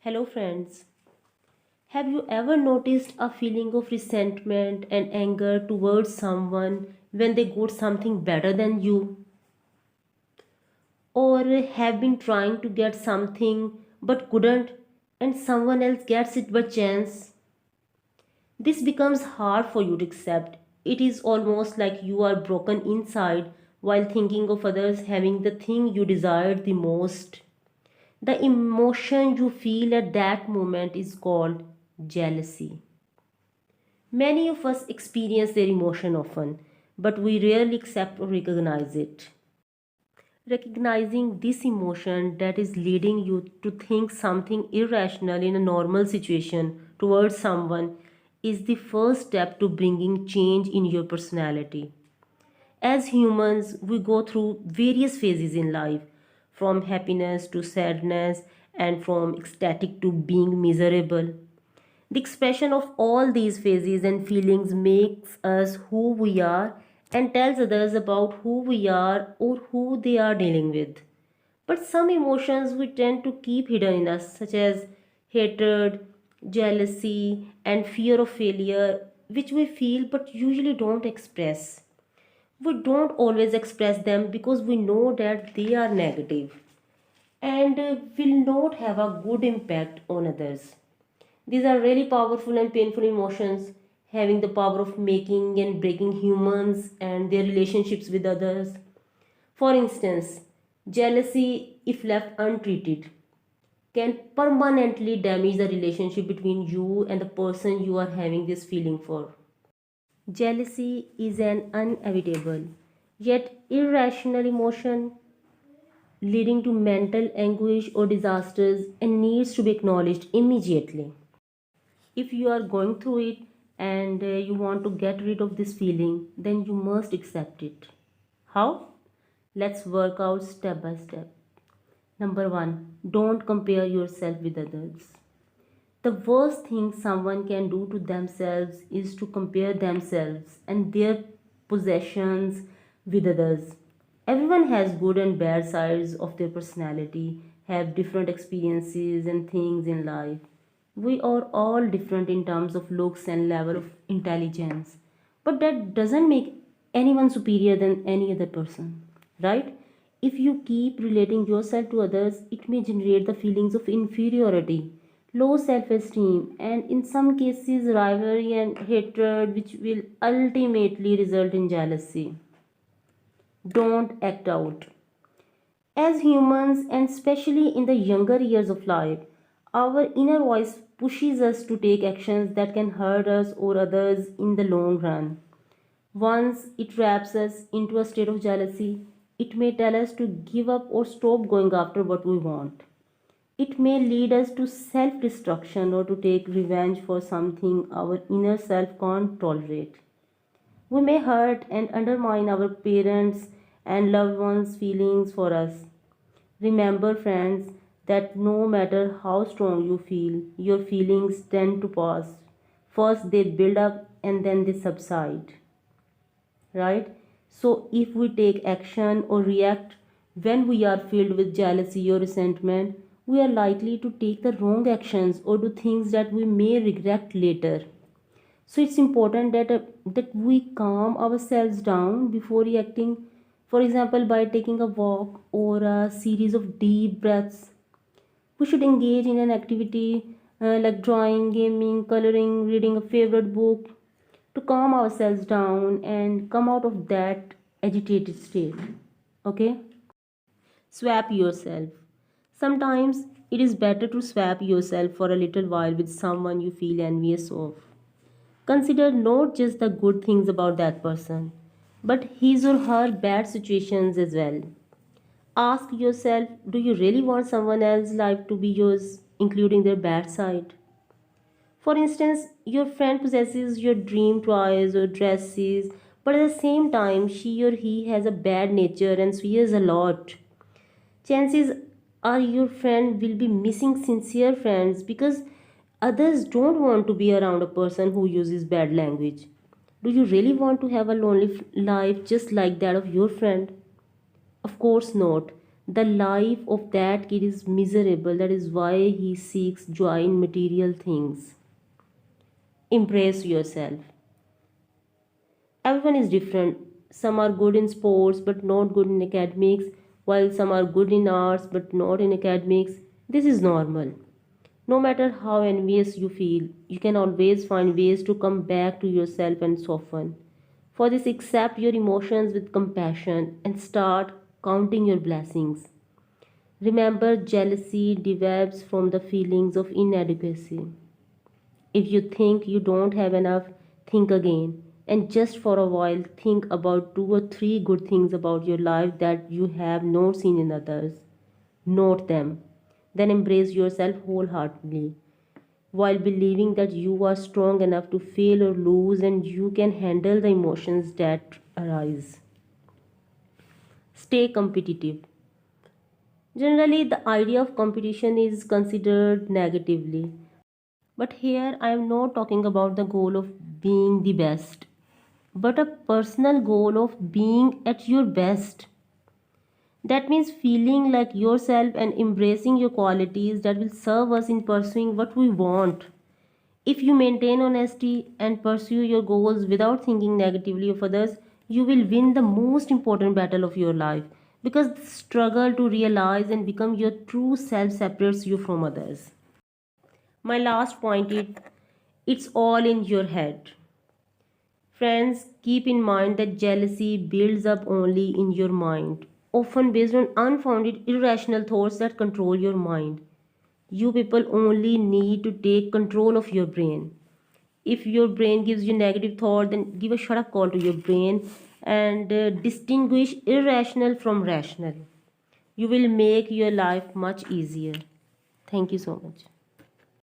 Hello, friends. Have you ever noticed a feeling of resentment and anger towards someone when they got something better than you? Or have been trying to get something but couldn't, and someone else gets it by chance? This becomes hard for you to accept. It is almost like you are broken inside while thinking of others having the thing you desired the most. The emotion you feel at that moment is called jealousy. Many of us experience their emotion often, but we rarely accept or recognize it. Recognizing this emotion that is leading you to think something irrational in a normal situation towards someone is the first step to bringing change in your personality. As humans, we go through various phases in life, from happiness to sadness, and from ecstatic to being miserable. The expression of all these phases and feelings makes us who we are and tells others about who we are or who they are dealing with. But some emotions we tend to keep hidden in us, such as hatred, jealousy, and fear of failure, which we feel but usually don't express. We don't always express them because we know that they are negative and will not have a good impact on others. These are really powerful and painful emotions, having the power of making and breaking humans and their relationships with others. For instance, jealousy, if left untreated, can permanently damage the relationship between you and the person you are having this feeling for. Jealousy is an unavoidable yet irrational emotion leading to mental anguish or disasters and needs to be acknowledged immediately. If you are going through it and you want to get rid of this feeling, then you must accept it. How? Let's work out step by step. Number one, don't compare yourself with others. The worst thing someone can do to themselves is to compare themselves and their possessions with others. Everyone has good and bad sides of their personality, have different experiences and things in life. We are all different in terms of looks and level of intelligence, but that doesn't make anyone superior than any other person, right? If you keep relating yourself to others, it may generate the feelings of inferiority, low self esteem, and in some cases, rivalry and hatred, which will ultimately result in jealousy. Don't act out. As humans, and especially in the younger years of life, our inner voice pushes us to take actions that can hurt us or others in the long run. Once it wraps us into a state of jealousy, it may tell us to give up or stop going after what we want. It may lead us to self destruction or to take revenge for something our inner self can't tolerate. We may hurt and undermine our parents' and loved ones' feelings for us. Remember, friends, that no matter how strong you feel, your feelings tend to pass. First, they build up and then they subside, right? So, if we take action or react when we are filled with jealousy or resentment, we are likely to take the wrong actions or do things that we may regret later. So it's important that we calm ourselves down before reacting, for example by taking a walk or a series of deep breaths. We should engage in an activity like drawing, gaming, coloring, reading a favorite book to calm ourselves down and come out of that agitated state. Okay, swap yourself. Sometimes it is better to swap yourself for a little while with someone you feel envious of. Consider not just the good things about that person, but his or her bad situations as well. Ask yourself, do you really want someone else's life to be yours, including their bad side? For instance, your friend possesses your dream toys or dresses, but at the same time, she or he has a bad nature and swears a lot. Chances are your friend will be missing sincere friends because others don't want to be around a person who uses bad language. Do you really want to have a lonely life just like that of your friend? Of course not. The life of that kid is miserable. That is why he seeks joy in material things. Embrace yourself. Everyone is different. Some are good in sports but not good in academics, while some are good in arts but not in academics. This is normal. No matter how envious you feel, you can always find ways to come back to yourself and soften. For this, accept your emotions with compassion and start counting your blessings. Remember, jealousy develops from the feelings of inadequacy. If you think you don't have enough, think again. And just for a while, think about two or three good things about your life that you have not seen in others. Note them. Then embrace yourself wholeheartedly while believing that you are strong enough to fail or lose and you can handle the emotions that arise. Stay competitive. Generally, the idea of competition is considered negatively. But here I am not talking about the goal of being the best, but a personal goal of being at your best. That means feeling like yourself and embracing your qualities that will serve us in pursuing what we want. If you maintain honesty and pursue your goals without thinking negatively of others, you will win the most important battle of your life because the struggle to realize and become your true self separates you from others. My last point is it's all in your head. Friends, keep in mind that jealousy builds up only in your mind, often based on unfounded irrational thoughts that control your mind. You people only need to take control of your brain. If your brain gives you negative thought, then give a shut up call to your brain and distinguish irrational from rational. You will make your life much easier. Thank you so much.